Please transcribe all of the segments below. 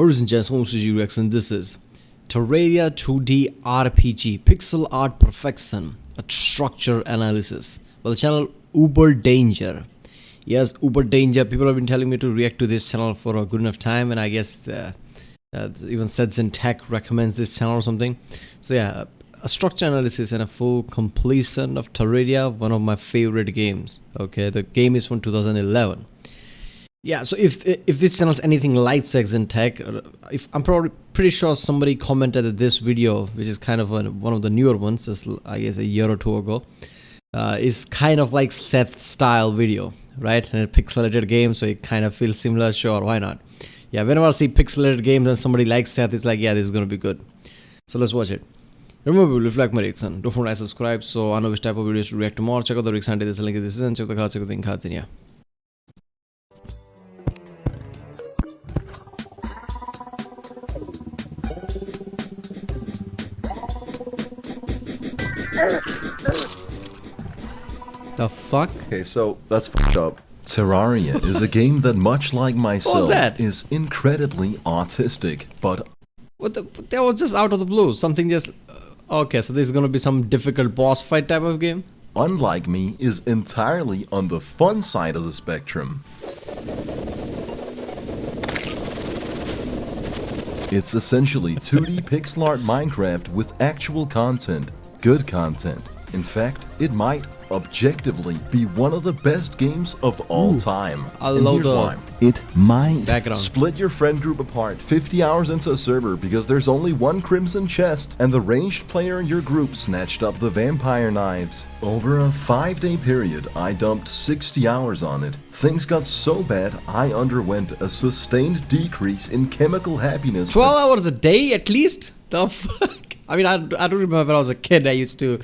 Ladies and gents, and this is Terraria 2D RPG, pixel art perfection, a structure analysis. Well, the channel UberDanger. Yes, UberDanger. People have been telling me to react to this channel for a good enough time, and I guess even Sets in Tech recommends this channel or something. So yeah, a structure analysis and a full completion of Terraria, one of my favorite games. Okay, the game is from 2011. Yeah, so if this channel is anything like Sex and Tech, if I'm probably pretty sure somebody commented that this video, which is kind of one of the newer ones, just I guess a year or two ago, is kind of like Seth's style video, right? And a pixelated game, so it kind of feels similar. Sure, why not? Yeah, whenever I see pixelated games and somebody likes Seth, it's like, yeah, this is gonna be good. So let's watch it. Remember, we'll reflect my reaction. Don't forget to subscribe so I know which type of videos to react to more. Check out the reaction. There's a link in the description. Check the cards, check the link cards in here. The fuck? Okay, so that's fucked up. Terraria is a game that, much like myself, is incredibly autistic, but... What the? That was just out of the blue. Something just... okay, so this is gonna be some difficult boss fight type of game? unlike me, is entirely on the fun side of the spectrum. It's essentially 2D pixel art Minecraft with actual content, good content. In fact, it might objectively be one of the best games of all time. I love the it might background. Split your friend group apart 50 hours into a server because there's only one crimson chest and the ranged player in your group snatched up the vampire knives. Over a 5-day period, I dumped 60 hours on it. Things got so bad, I underwent a sustained decrease in chemical happiness. 12 hours a day at least? The fuck? I mean, I don't remember when I was a kid, I used to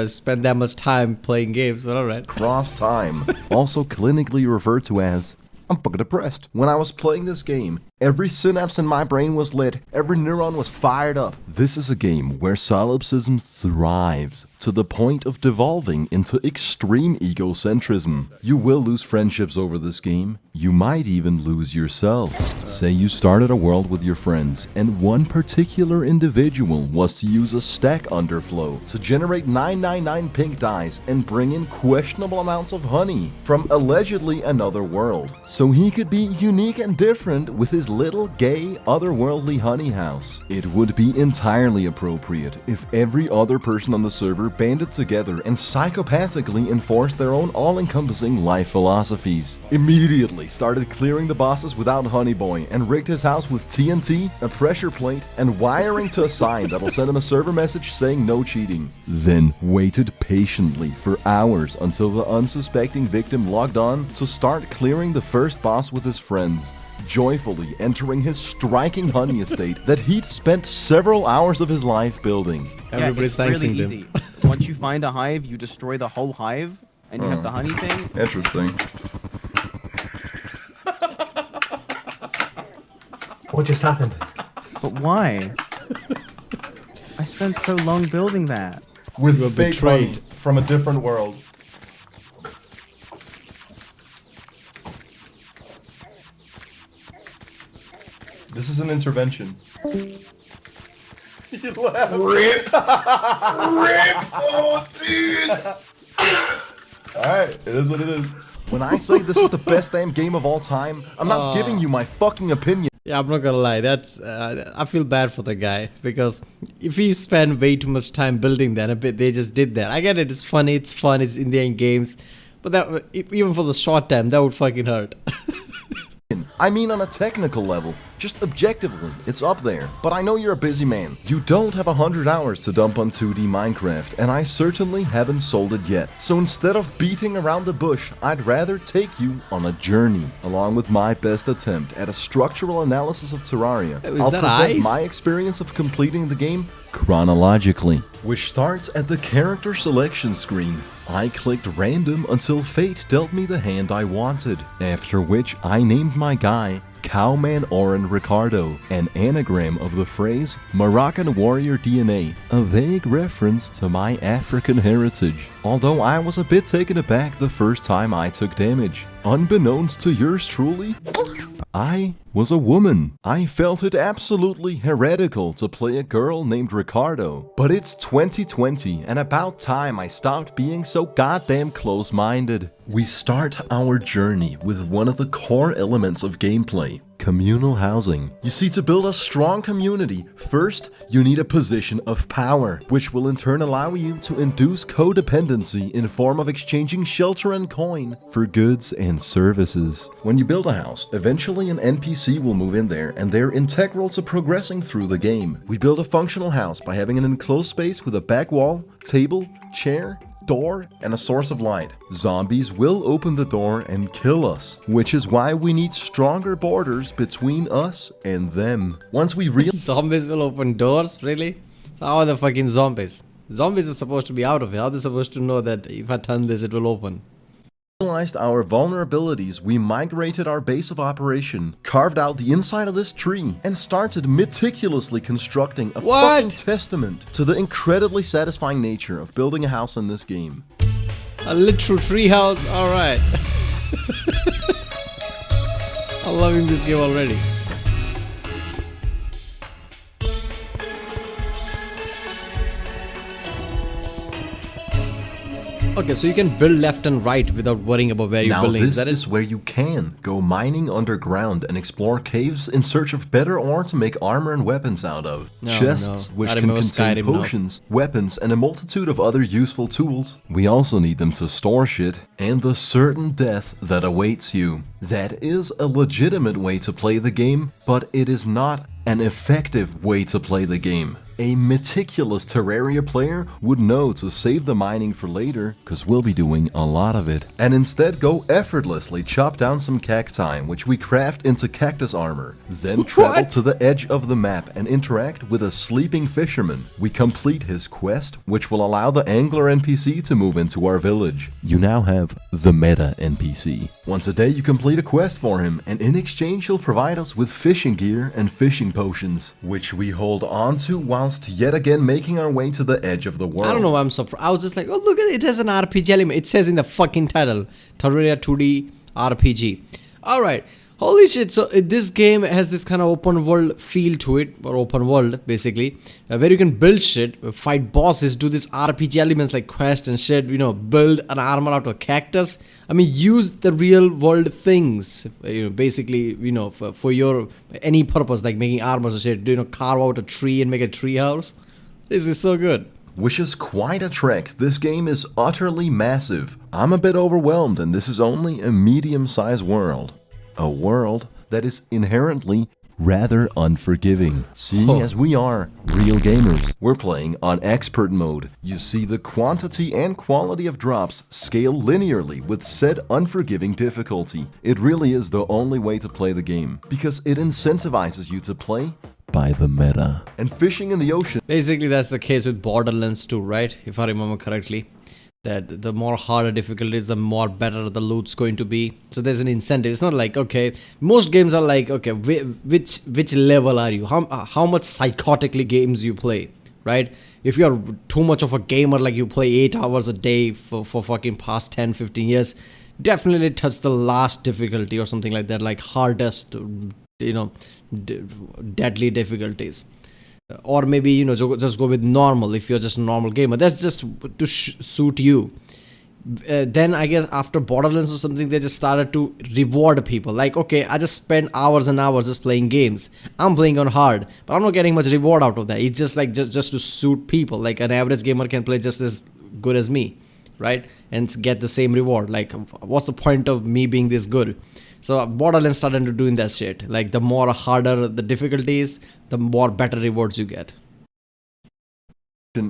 spend that much time playing games, but alright. Cross time, also clinically referred to as I'm fucking depressed. When I was playing this game, every synapse in my brain was lit, every neuron was fired up. This is a game where solipsism thrives to the point of devolving into extreme egocentrism. You will lose friendships over this game. You might even lose yourself. Say you started a world with your friends, and one particular individual was to use a stack underflow to generate 999 pink dyes and bring in questionable amounts of honey from allegedly another world, so he could be unique and different with his little gay otherworldly honey house. It would be entirely appropriate if every other person on the server banded together and psychopathically enforced their own all-encompassing life philosophies. Immediately started clearing the bosses without Honey Boy and rigged his house with TNT, a pressure plate, and wiring to a sign that'll send him a server message saying no cheating. Then waited patiently for hours until the unsuspecting victim logged on to start clearing the first boss with his friends, joyfully entering his striking honey estate that he'd spent several hours of his life building. Everybody's it's really thanking easy. him. Once you find a hive, you destroy the whole hive, and you have the honey thing. Interesting. What just happened? But why? I spent so long building that. With were fake betrayed. honey from a different world. This is an intervention. You laugh. Rip! Rip! Oh, dude! Alright, it is what it is. When I say this is the best damn game of all time, I'm not giving you my fucking opinion. Yeah, I'm not gonna lie, that's I feel bad for the guy, because if he spent way too much time building that, they just did that. I get it, it's funny, it's fun, it's Indian games, but that even for the short time, that would fucking hurt. I mean, on a technical level, just objectively, it's up there. But I know you're a busy man. You don't have 100 hours to dump on 2D Minecraft, and I certainly haven't sold it yet. So instead of beating around the bush, I'd rather take you on a journey, along with my best attempt at a structural analysis of Terraria. I'll present my experience of completing the game chronologically, which starts at the character selection screen. I clicked random until fate dealt me the hand I wanted, after which I named my guy Cowman Oren Ricardo, an anagram of the phrase Moroccan warrior DNA, a vague reference to my African heritage, although I was a bit taken aback the first time I took damage. Unbeknownst to yours truly, I was a woman. I felt it absolutely heretical to play a girl named Ricardo. But it's 2020 and about time I stopped being so goddamn close-minded. We start our journey with one of the core elements of gameplay, communal housing. You see, to build a strong community, first you need a position of power, which will in turn allow you to induce codependency in form of exchanging shelter and coin for goods and services. When you build a house, eventually an NPC will move in there, and they're integral to progressing through the game. We build a functional house by having an enclosed space with a back wall, table, chair, door, and a source of light. Zombies will open the door and kill us, which is why we need stronger borders between us and them. Once we Zombies will open doors? Really? So how are the fucking zombies? Zombies are supposed to be out of it. How are they supposed to know that if I turn this, it will open? realized our vulnerabilities, we migrated our base of operation, carved out the inside of this tree, and started meticulously constructing a fucking testament to the incredibly satisfying nature of building a house in this game. A literal tree house? Alright. I'm loving this game already. Okay, so you can build left and right without worrying about where you're building. Now this is where you can go mining underground and explore caves in search of better ore to make armor and weapons out of. Chests which can contain potions, weapons, and a multitude of other useful tools. We also need them to store shit and the certain death that awaits you. That is a legitimate way to play the game, but it is not an effective way to play the game. A meticulous Terraria player would know to save the mining for later, cause we'll be doing a lot of it, and instead go effortlessly chop down some cacti, which we craft into cactus armor, then travel to the edge of the map and interact with a sleeping fisherman. We complete his quest, which will allow the angler NPC to move into our village. You now have the meta NPC. Once a day you complete a quest for him, and in exchange he'll provide us with fishing gear and fishing potions, which we hold on to whilst yet again making our way to the edge of the world. I don't know why I'm surprised. I was just like, oh look at it, it has an RPG element. It says in the fucking title, Terraria 2D RPG. Alright, holy shit, so this game has this kind of open world feel to it, or open world basically, where you can build shit, fight bosses, do these RPG elements like quest and shit, you know, build an armor out of cactus. I mean, use the real world things, you know, basically, you know, for your any purpose, like making armors or shit, you know, carve out a tree and make a tree house. This is so good. Which is quite a trek. This game is utterly massive. I'm a bit overwhelmed, and this is only a medium-sized world. A world that is inherently rather unforgiving. Seeing as we are real gamers, we're playing on expert mode. You see, the quantity and quality of drops scale linearly with said unforgiving difficulty. It really is the only way to play the game, because it incentivizes you to play by the meta. And fishing in the ocean. Basically, that's the case with Borderlands 2, right? If I remember correctly. That the more harder difficulties, the more better the loot's going to be. So there's an incentive. It's not like, okay, most games are like, okay, which level are you? How much psychotically games you play, right? If you're too much of a gamer, like you play 8 hours a day for fucking past 10-15 years, definitely touch the last difficulty or something like that, like hardest, you know, deadly difficulties. Or maybe, you know, just go with normal if you're just a normal gamer. That's just to suit you. Then I guess after Borderlands or something, they just started to reward people. Like, okay, I just spent hours and hours just playing games. I'm playing on hard, but I'm not getting much reward out of that. It's just like just to suit people. Like an average gamer can play just as good as me, right? And get the same reward. Like, what's the point of me being this good? So Borderlands started to doing that shit. Like the more harder the difficulties, the more better rewards you get.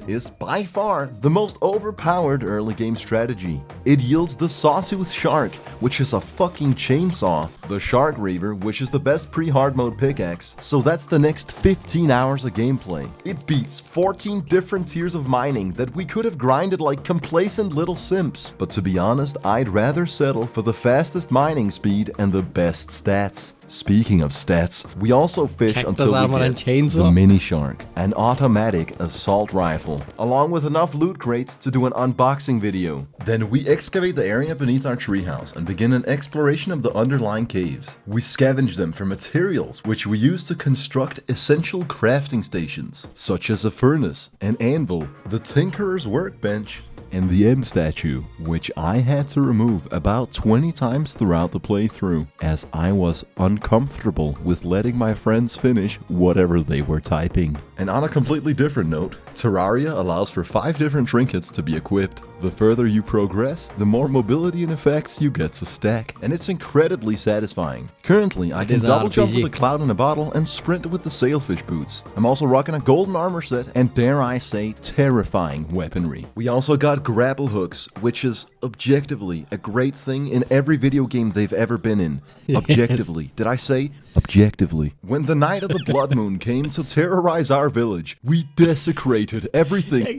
Is by far the most overpowered early game strategy. It yields the Sawtooth Shark, which is a fucking chainsaw, the Shark Reaver, which is the best pre-hard mode pickaxe, so that's the next 15 hours of gameplay. It beats 14 different tiers of mining that we could have grinded like complacent little simps, but to be honest, I'd rather settle for the fastest mining speed and the best stats. Speaking of stats, we also fish Cactus until armor we and get chainsaw? the mini shark, an automatic assault rifle, along with enough loot crates to do an unboxing video. Then we excavate the area beneath our treehouse and begin an exploration of the underlying caves. We scavenge them for materials, which we use to construct essential crafting stations, such as a furnace, an anvil, the tinkerer's workbench, and the end statue, which I had to remove about 20 times throughout the playthrough, as I was uncomfortable with letting my friends finish whatever they were typing. And on a completely different note, Terraria allows for 5 different trinkets to be equipped. The further you progress, the more mobility and effects you get to stack, and it's incredibly satisfying. Currently, I can is an double jump RPG. with a cloud in a bottle and sprint with the sailfish boots. I'm also rocking a golden armor set and, dare I say, terrifying weaponry. We also got grapple hooks, which is objectively a great thing in every video game they've ever been in. Yes. Objectively. Did I say objectively? When the night of the blood moon came to terrorize our village, we desecrated everything.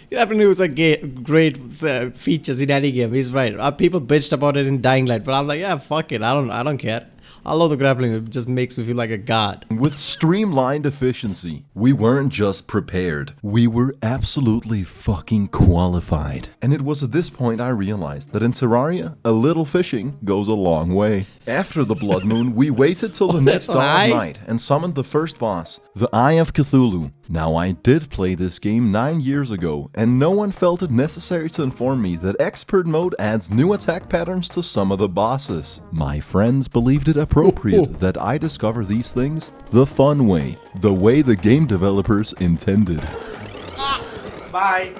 Grappling was a great features in any game. He's right. People bitched about it in Dying Light, but I'm like, yeah, fuck it. I don't care. I love the grappling. It just makes me feel like a god. With streamlined efficiency, we weren't just prepared, we were absolutely fucking qualified. And it was at this point I realized that in Terraria, a little fishing goes a long way. After the blood moon, we waited till the next that's an dawn eye? of night and summoned the first boss, the Eye of Cthulhu. Now, I did play this game 9 years ago, and no one felt it necessary to inform me that expert mode adds new attack patterns to some of the bosses. My friends believed it appropriate that I discover these things the fun way, the way the game developers intended. Bye.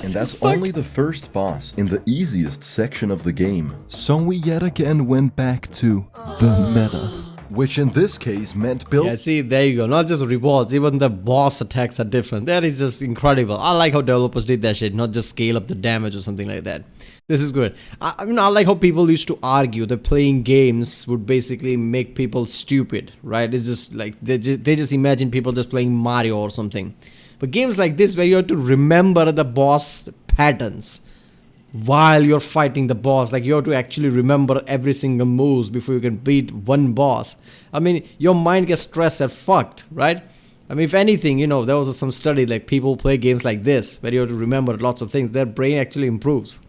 And that's only the first boss in the easiest section of the game. So we yet again went back to the meta, which in this case meant build. Yeah, see, there you go. Not just rewards, even the boss attacks are different. That is just incredible. I like how developers did that shit, not just scale up the damage or something like that. This is good. I mean, I like how people used to argue that playing games would basically make people stupid, right? It's just like they just imagine people just playing Mario or something. But games like this, where you have to remember the boss patterns while you're fighting the boss, like you have to actually remember every single moves before you can beat one boss. I mean, your mind gets stressed and fucked, right? I mean, if anything, you know, there was some study like people play games like this where you have to remember lots of things. Their brain actually improves.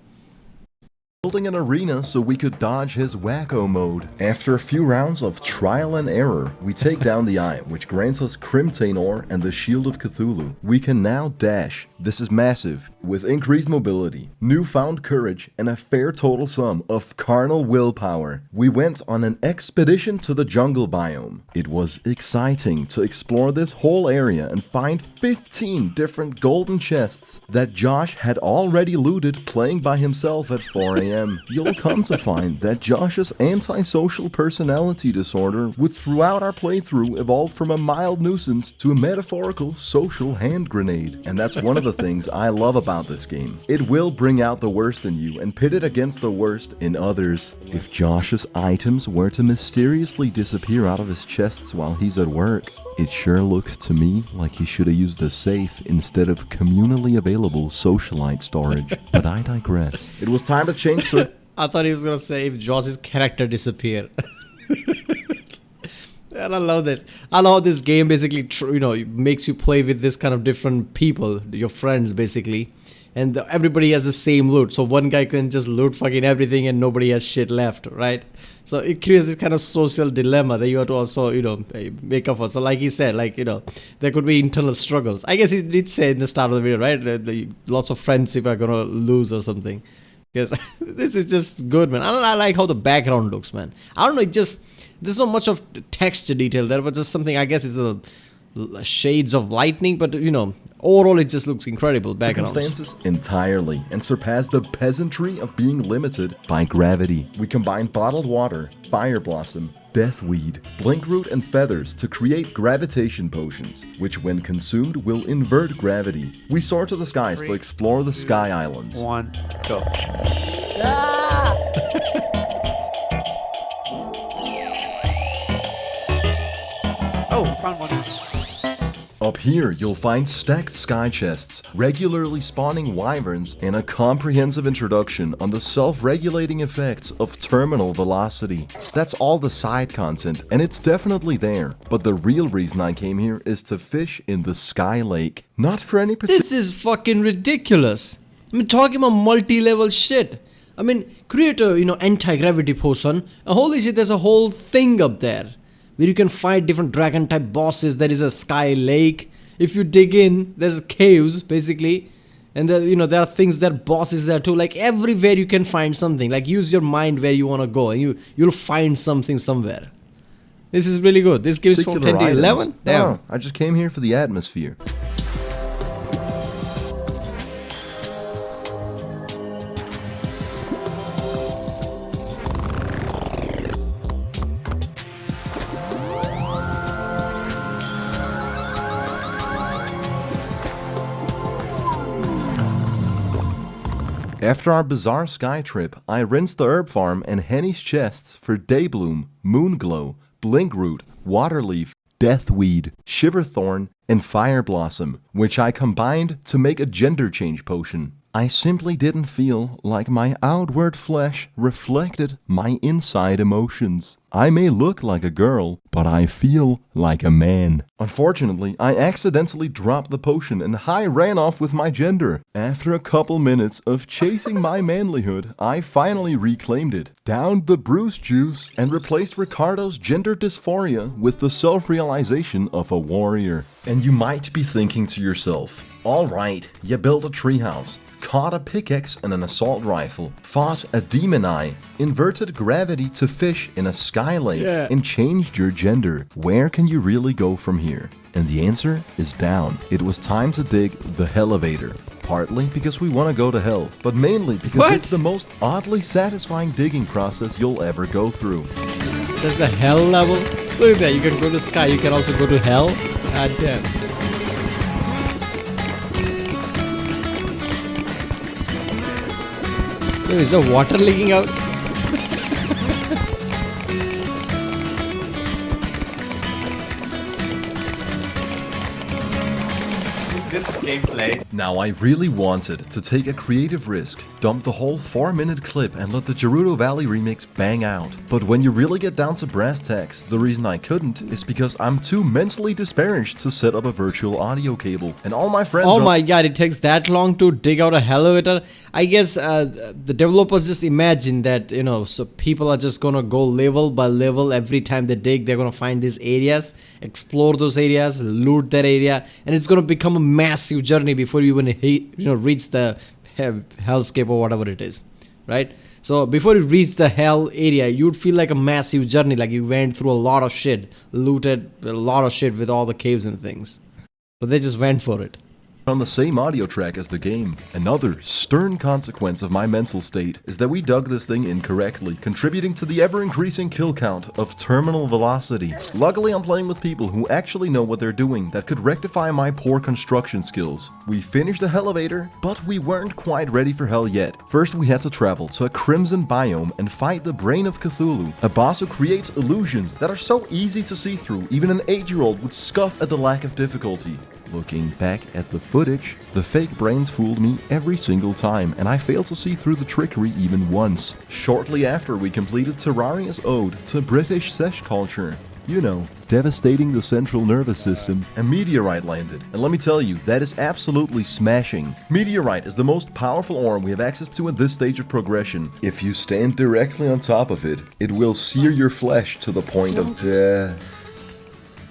Building an arena so we could dodge his wacko mode. After a few rounds of trial and error, we take down the Eye, which grants us Crimtain Ore and the Shield of Cthulhu. We can now dash. This is massive, with increased mobility, newfound courage, and a fair total sum of carnal willpower. We went on an expedition to the jungle biome. It was exciting to explore this whole area and find 15 different golden chests that Josh had already looted playing by himself at 4 a.m. You'll come to find that Josh's antisocial personality disorder would throughout our playthrough evolve from a mild nuisance to a metaphorical social hand grenade. And that's one of the things I love about this game. It will bring out the worst in you and pit it against the worst in others. If Josh's items were to mysteriously disappear out of his chests while he's at work, it sure looks to me like he should have used a safe instead of communally available socialite storage. But I digress. It was time to change I thought he was gonna say if Josh's character disappeared. And I love this. I love this game basically, makes you play with this kind of different people, your friends basically. And everybody has the same loot. So one guy can just loot fucking everything and nobody has shit left, right? So it creates this kind of social dilemma that you have to also, make up for. So like he said, there could be internal struggles. I guess he did say in the start of the video, right? Lots of friendship are gonna lose or something. Because this is just good, man. I like how the background looks, man. I don't know, there's not much of texture detail there, but just something, I guess, is the shades of lightning, but overall it just looks incredible backgrounds. Circumstances entirely, and surpass the peasantry of being limited by gravity. We combine bottled water, fire blossom, deathweed, blinkroot, and feathers to create gravitation potions, which when consumed will invert gravity. We soar to the skies to explore the Sky Islands. 1, go. Oh, found one. Up here, you'll find stacked sky chests, regularly spawning wyverns, and a comprehensive introduction on the self-regulating effects of terminal velocity. That's all the side content, and it's definitely there. But the real reason I came here is to fish in the Sky Lake. Not for any particular... This is fucking ridiculous. I mean, talking about multi-level shit. I mean, create a, anti-gravity potion, and holy shit, there's a whole thing up there where you can fight different dragon type bosses. There is a sky lake. If you dig in, there's caves basically, and there are things, there are bosses there too. Like everywhere you can find something. Like use your mind where you want to go, and you'll find something somewhere. This is really good. This gives from 10 to 11. Damn. No, I just came here for the atmosphere. After our bizarre sky trip, I rinsed the herb farm and Henny's chests for Daybloom, Moonglow, Blinkroot, Waterleaf, Deathweed, Shiverthorn, and Fireblossom, which I combined to make a gender change potion. I simply didn't feel like my outward flesh reflected my inside emotions. I may look like a girl, but I feel like a man. Unfortunately, I accidentally dropped the potion and I ran off with my gender. After a couple minutes of chasing my manlyhood, I finally reclaimed it, downed the Bruce juice, and replaced Ricardo's gender dysphoria with the self-realization of a warrior. And you might be thinking to yourself, alright, you built a treehouse, caught a pickaxe and an assault rifle, fought a demon eye, inverted gravity to fish in a sky lake, and changed your gender. Where can you really go from here? And the answer is down. It was time to dig the Hellevator. Partly because we want to go to hell, but mainly because it's the most oddly satisfying digging process you'll ever go through. There's a hell level? Look at that, you can go to sky, you can also go to hell. God damn. Is the water leaking out? This gameplay. Now I really wanted to take a creative risk, dump the whole 4-minute clip and let the Gerudo Valley remix bang out. But when you really get down to brass tacks, the reason I couldn't is because I'm too mentally disparaged to set up a virtual audio cable. And all my friends Oh my god, it takes that long to dig out a elevator? I guess the developers just imagine that, so people are just gonna go level by level. Every time they dig, they're gonna find these areas, explore those areas, loot that area, and it's gonna become a massive journey before you even reach the hellscape or whatever it is, right? So before you reach the hell area, you'd feel like a massive journey, like you went through a lot of shit, looted a lot of shit with all the caves and things, but they just went for it. on the same audio track as the game. Another stern consequence of my mental state is that we dug this thing incorrectly, contributing to the ever-increasing kill count of terminal velocity. Luckily, I'm playing with people who actually know what they're doing that could rectify my poor construction skills. We finished the elevator, but we weren't quite ready for hell yet. First, we had to travel to a crimson biome and fight the Brain of Cthulhu, a boss who creates illusions that are so easy to see through, even an 8-year-old would scoff at the lack of difficulty. Looking back at the footage, the fake brains fooled me every single time, and I failed to see through the trickery even once. Shortly after, we completed Terraria's ode to British sesh culture. You know, devastating the central nervous system. A meteorite landed, and let me tell you, that is absolutely smashing. Meteorite is the most powerful ore we have access to at this stage of progression. If you stand directly on top of it, it will sear your flesh to the point of death.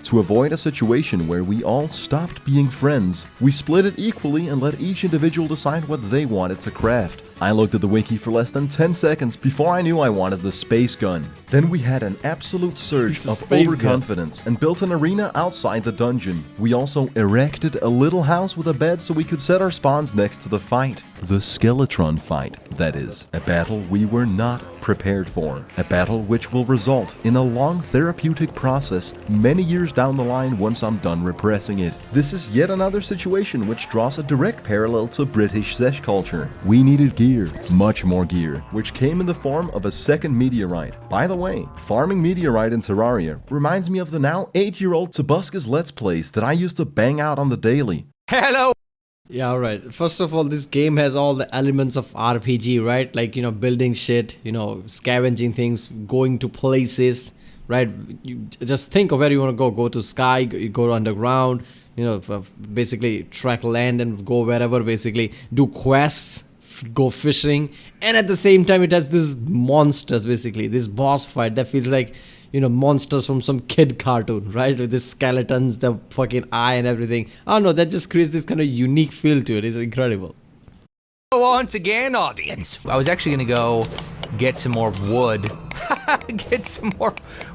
To avoid a situation where we all stopped being friends, we split it equally and let each individual decide what they wanted to craft. I looked at the wiki for less than 10 seconds before I knew I wanted the space gun. Then we had an absolute surge of overconfidence and built an arena outside the dungeon. We also erected a little house with a bed so we could set our spawns next to the fight. The Skeletron fight, that is. A battle we were not prepared for. A battle which will result in a long therapeutic process many years down the line once I'm done repressing it. This is yet another situation which draws a direct parallel to British sesh culture. We needed gear gear, much more gear, which came in the form of a second meteorite. By the way, farming meteorite in Terraria reminds me of the now 8-year-old Tobuscus Let's Plays that I used to bang out on the daily. Hello! Yeah, alright. First of all, this game has all the elements of RPG, right? Like, building shit, scavenging things, going to places, right? You just think of where you want to go. Go to sky, go underground, basically track land and go wherever, basically. Do quests, go fishing. And at the same time, it has these monsters, basically. This boss fight that feels like, monsters from some kid cartoon, right? With the skeletons, the fucking eye and everything. I don't know, that just creates this kind of unique feel to it. It's incredible. Once again, audience, I was actually gonna go get some more wood. Get some more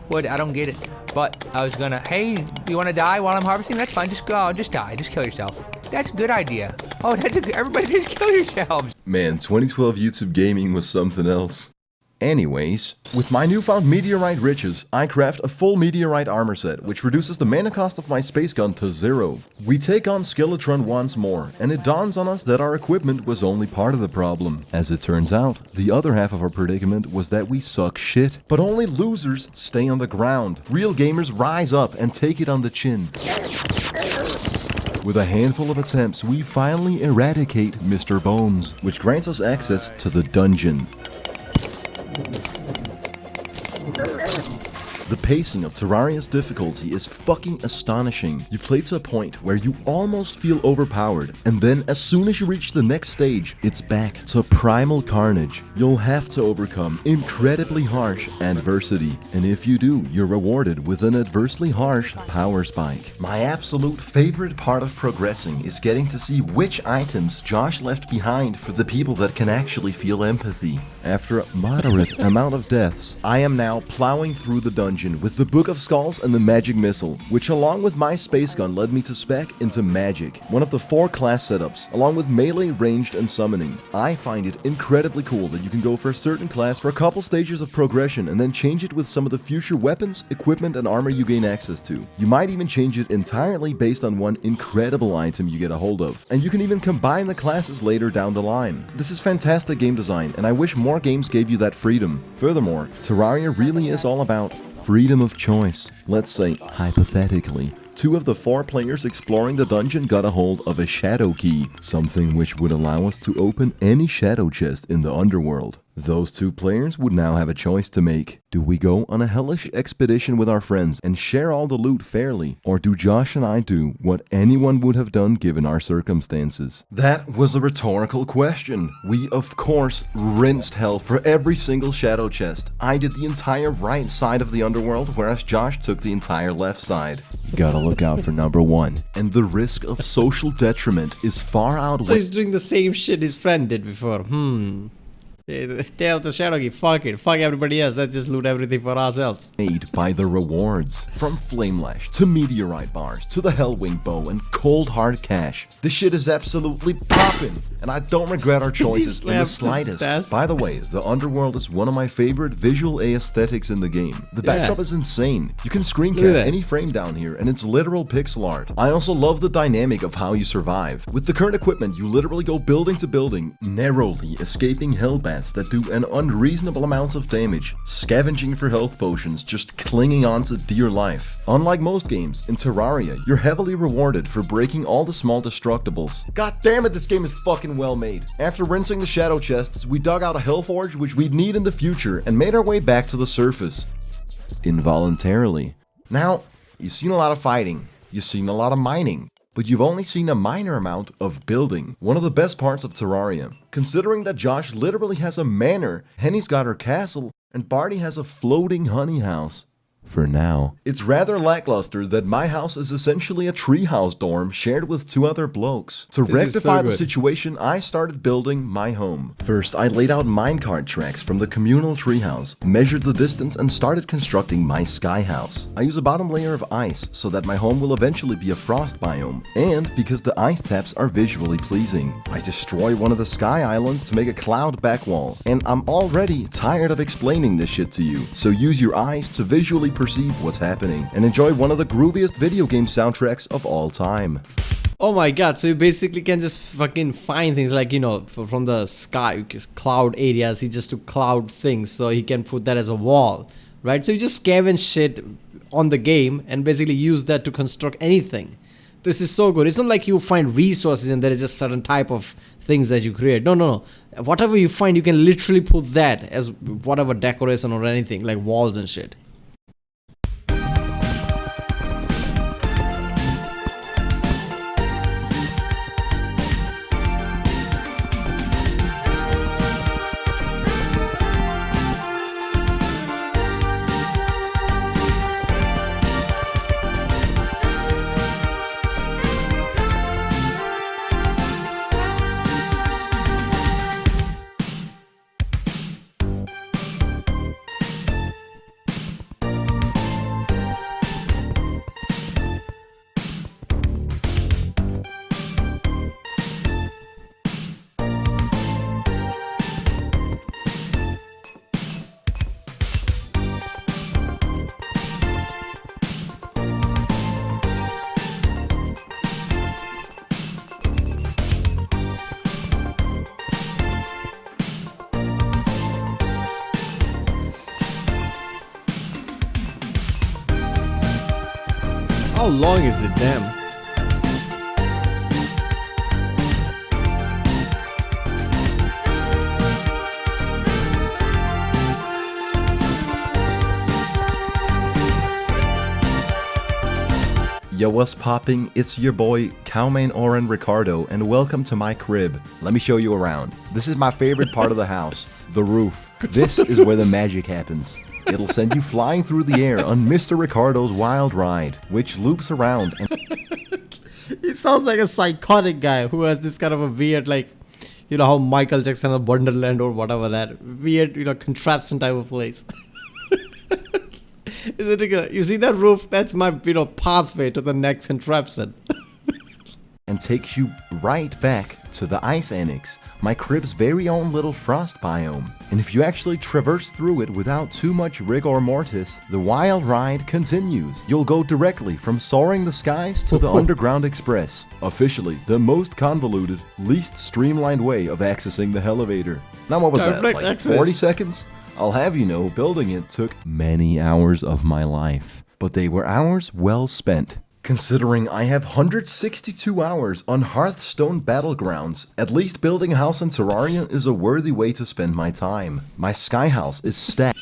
wood. I don't get it. But I was gonna, hey, you wanna die while I'm harvesting? That's fine, just go, just die, just kill yourself. That's a good idea. Oh, everybody just kill yourselves. Man, 2012 YouTube gaming was something else. Anyways, with my newfound meteorite riches, I craft a full meteorite armor set, which reduces the mana cost of my space gun to 0. We take on Skeletron once more, and it dawns on us that our equipment was only part of the problem. As it turns out, the other half of our predicament was that we suck shit. But only losers stay on the ground. Real gamers rise up and take it on the chin. With a handful of attempts, we finally eradicate Mr. Bones, which grants us access to the dungeon. The pacing of Terraria's difficulty is fucking astonishing. You play to a point where you almost feel overpowered, and then as soon as you reach the next stage, it's back to primal carnage. You'll have to overcome incredibly harsh adversity, and if you do, you're rewarded with an adversely harsh power spike. My absolute favorite part of progressing is getting to see which items Josh left behind for the people that can actually feel empathy. After a moderate amount of deaths, I am now plowing through the dungeon with the Book of Skulls and the Magic Missile, which along with my space gun led me to spec into Magic, one of the 4 class setups, along with melee, ranged, and summoning. I find it incredibly cool that you can go for a certain class for a couple stages of progression and then change it with some of the future weapons, equipment, and armor you gain access to. You might even change it entirely based on one incredible item you get a hold of, and you can even combine the classes later down the line. This is fantastic game design, and I wish more games gave you that freedom. Furthermore, Terraria really is all about freedom of choice. Let's say, hypothetically, 2 of the 4 players exploring the dungeon got a hold of a shadow key, something which would allow us to open any shadow chest in the Underworld. Those 2 players would now have a choice to make. Do we go on a hellish expedition with our friends and share all the loot fairly, or do Josh and I do what anyone would have done given our circumstances? That was a rhetorical question. We, of course, rinsed hell for every single shadow chest. I did the entire right side of the Underworld, whereas Josh took the entire left side. You gotta look out for number 1. And the risk of social detriment is far outweighed. So he's doing the same shit his friend did before. Stay out the shadow key. Fuck it. Fuck everybody else. Let's just loot everything for ourselves. Made by the rewards. From Flamelash to Meteorite Bars to the Hellwing Bow and Cold Hard Cash. This shit is absolutely poppin', and I don't regret our choices in the slightest. By the way, the Underworld is one of my favorite visual aesthetics in the game. The backdrop is insane. You can screen cap any frame down here, and it's literal pixel art. I also love the dynamic of how you survive. With the current equipment, you literally go building to building, narrowly escaping hellbats that do an unreasonable amount of damage, scavenging for health potions, just clinging on to dear life. Unlike most games, in Terraria, you're heavily rewarded for breaking all the small destructibles. God damn it, this game is fucking well made. After rinsing the shadow chests, we dug out a Hellforge which we'd need in the future and made our way back to the surface. Involuntarily. Now, you've seen a lot of fighting, you've seen a lot of mining, but you've only seen a minor amount of building. One of the best parts of Terraria, considering that Josh literally has a manor, Henny's got her castle, and Barty has a floating honey house. For now. It's rather lackluster that my house is essentially a treehouse dorm shared with 2 other blokes. To rectify the situation, I started building my home. First, I laid out minecart tracks from the communal treehouse, measured the distance, and started constructing my sky house. I use a bottom layer of ice so that my home will eventually be a frost biome, and because the ice taps are visually pleasing. I destroy one of the sky islands to make a cloud back wall, and I'm already tired of explaining this shit to you, so use your eyes to visually perceive what's happening and enjoy one of the grooviest video game soundtracks of all time. Oh my god, so you basically can just fucking find things like, from the sky, cloud areas, he just took cloud things, so he can put that as a wall, right? So you just scavenge shit on the game and basically use that to construct anything. This is so good. It's not like you find resources and there is just certain type of things that you create. No. Whatever you find, you can literally put that as whatever decoration or anything, like walls and shit. How long is it, damn? Yo, what's popping? It's your boy, Cowman Oren Ricardo, and welcome to my crib. Let me show you around. This is my favorite part of the house, the roof. This is where the magic happens. It'll send you flying through the air on Mr. Ricardo's wild ride, which loops around and He sounds like a psychotic guy who has this kind of a weird, like, how Michael Jackson or Wonderland or whatever, that weird, contraption type of place. Is it ridiculous? You see that roof? That's my, pathway to the next contraption. and takes you right back to the Ice Annex, my crib's very own little frost biome. And if you actually traverse through it without too much rigor mortis, the wild ride continues. You'll go directly from soaring the skies to the Underground Express, officially the most convoluted, least streamlined way of accessing the elevator. Now what was that, like access. 40 seconds? I'll have you know, building it took many hours of my life, but they were hours well spent. Considering I have 162 hours on Hearthstone Battlegrounds, at least building a house in Terraria is a worthy way to spend my time. My sky house is stacked.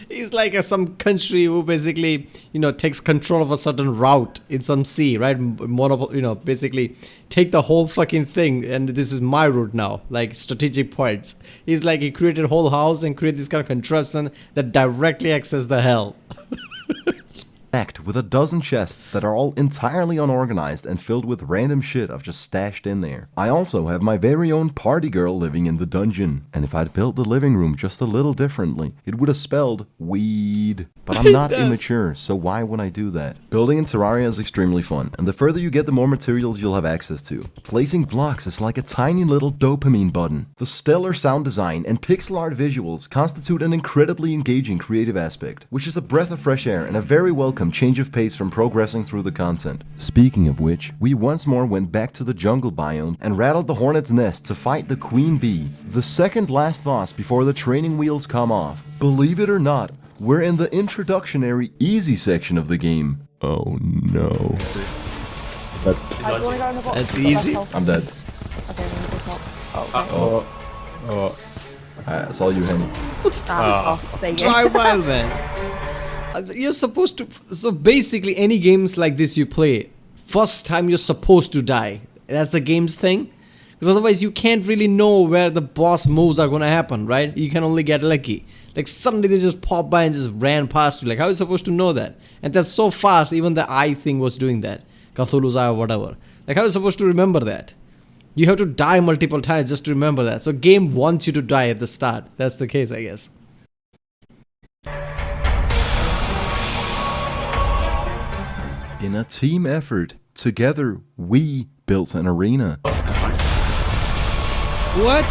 He's like some country who basically, takes control of a certain route in some sea, right? Basically take the whole fucking thing and this is my route now, like strategic points. He's like, he created a whole house and created this kind of contraption that directly access the hell. With a dozen chests that are all entirely unorganized and filled with random shit I've just stashed in there. I also have my very own party girl living in the dungeon, and if I'd built the living room just a little differently, it would have spelled weed. But I'm not immature, so why would I do that? Building in Terraria is extremely fun, and the further you get, the more materials you'll have access to. Placing blocks is like a tiny little dopamine button. The stellar sound design and pixel art visuals constitute an incredibly engaging creative aspect, which is a breath of fresh air and a very welcome change of pace from progressing through the content. Speaking of which, we once more went back to the jungle biome and rattled the hornet's nest to fight the queen bee, the second last boss before the training wheels come off. Believe it or not, we're in the introductionary easy section of the game. Oh no. That's easy. I'm dead. Okay, let me go top. Oh. It's all you, Henny. What's this? There you go. Try wild, man. You're supposed to. So basically, any games like this you play, first time you're supposed to die. That's the game's thing. Because otherwise, you can't really know where the boss moves are gonna happen, right? You can only get lucky. Like suddenly they just pop by and just ran past you. Like how are you supposed to know that? And that's so fast. Even the eye thing was doing that. Cthulhu's eye or whatever. Like how are you supposed to remember that? You have to die multiple times just to remember that. So game wants you to die at the start. That's the case, I guess. In a team effort, together we built an arena. What?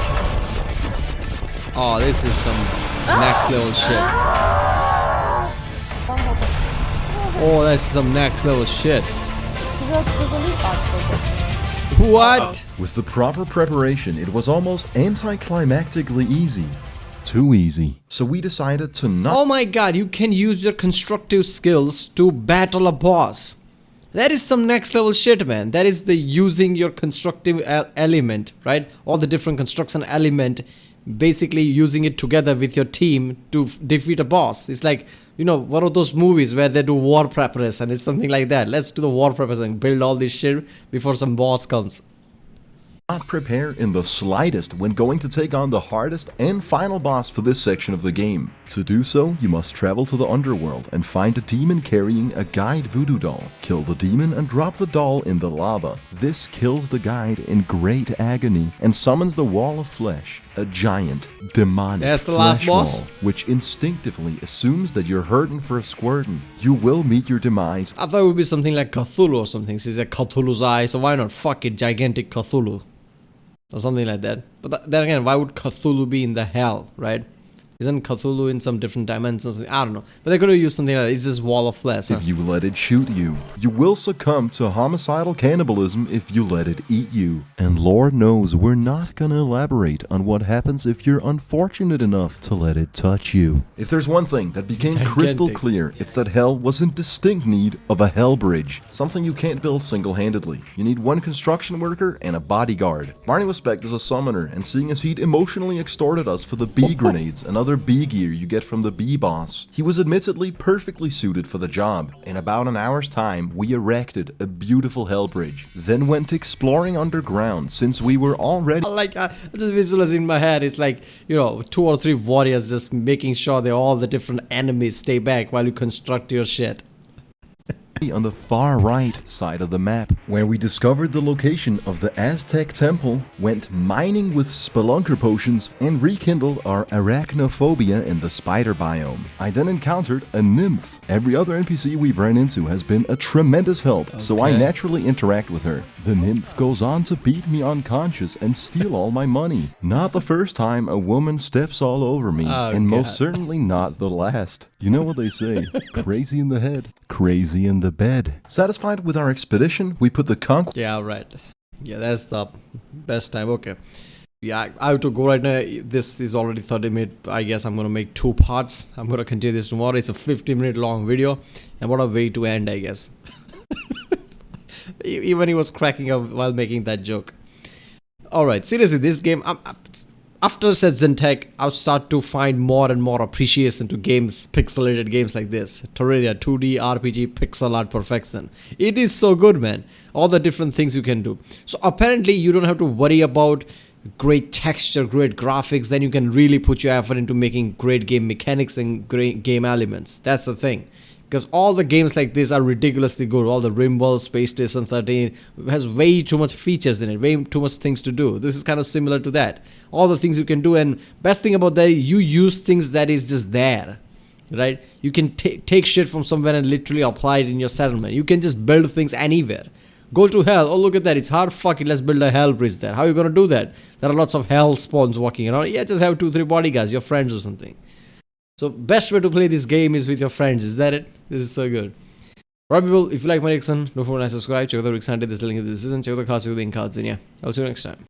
Oh, this is some next level shit. Oh, that's some next level shit. There's a loot box over there. What? With the proper preparation, it was almost anticlimactically easy. Too easy. So we decided to not. Oh my god, you can use your constructive skills to battle a boss. That is some next level shit, man. That is the using your constructive element, right? All the different construction element, basically using it together with your team to defeat a boss. It's like, you know, one of those movies where they do war preparation. It's something like that. Let's do the war preparation, build all this shit before some boss comes. Not prepare in the slightest when going to take on the hardest and final boss for this section of the game. To do so, you must travel to the Underworld and find a demon carrying a guide voodoo doll. Kill the demon and drop the doll in the lava. This kills the guide in great agony and summons the Wall of Flesh, a giant, demonic That's the last flesh boss? wall, which instinctively assumes that you're hurting for a squirtin'. You will meet your demise. I thought it would be something like Cthulhu or something. Since it's Cthulhu's eye, so why not fuck it, gigantic Cthulhu? Or something like that. But then again, why would Cthulhu be in the hell, right? Isn't Cthulhu in some different dimensions? I don't know. But they could have used something like that. It's this wall of flesh. Huh? If you let it shoot you, you will succumb to homicidal cannibalism if you let it eat you. And Lord knows we're not gonna elaborate on what happens if you're unfortunate enough to let it touch you. If there's one thing that became crystal gigantic. clear, it's that hell was in distinct need of a hell bridge. Something you can't build single-handedly. You need one construction worker and a bodyguard. Barney was spec'd as a summoner, and seeing as he'd emotionally extorted us for the bee grenades and other bee gear you get from the bee boss, he was admittedly perfectly suited for the job. In about an hour's time, we erected a beautiful hell bridge, then went exploring underground since we were already Like, I just visualize in my head, it's like, you know, 2 or 3 warriors just making sure that all the different enemies stay back while you construct your shit. on the far right side of the map, where we discovered the location of the Aztec temple, went mining with spelunker potions, and rekindled our arachnophobia in the spider biome. I then encountered a nymph. Every other NPC we've ran into has been a tremendous help, so I Okay. naturally interact with her. The nymph goes on to beat me unconscious and steal all my money. Not the first time a woman steps all over me, Oh, and God. most certainly not the last. You know what they say, crazy in the head, crazy in the bed. Satisfied with our expedition, we put the conquest Yeah, right. Yeah, that's the best time. Okay. Yeah, I have to go right now. This is already 30 minutes. I guess I'm going to make 2 parts. I'm going to continue this tomorrow. It's a 50-minute long video. And what a way to end, I guess. Even he was cracking up while making that joke. Alright, seriously, this game, after Sets Tech, I'll start to find more and more appreciation to games, pixelated games like this. Terraria, 2D RPG, pixel art perfection. It is so good, man. All the different things you can do. So apparently you don't have to worry about great texture, great graphics. Then you can really put your effort into making great game mechanics and great game elements. That's the thing. Because all the games like this are ridiculously good. All the Rimworld, Space Station 13 has way too much features in it, way too much things to do. This is kind of similar to that. All the things you can do, and best thing about that, you use things that is just there, right? You can take shit from somewhere and literally apply it in your settlement. You can just build things anywhere. Go to hell. Oh, look at that. It's hard. Fuck it. Let's build a hell bridge there. How are you going to do that? There are lots of hell spawns walking around. Yeah, just have 2-3 bodyguards, your friends or something. So best way to play this game is with your friends. Is that it? This is so good. Alright people, if you like my reaction, don't forget to subscribe. Check out the Rick Sandy, this link in the description. Check out the cards with the cards, and yeah, I'll see you next time.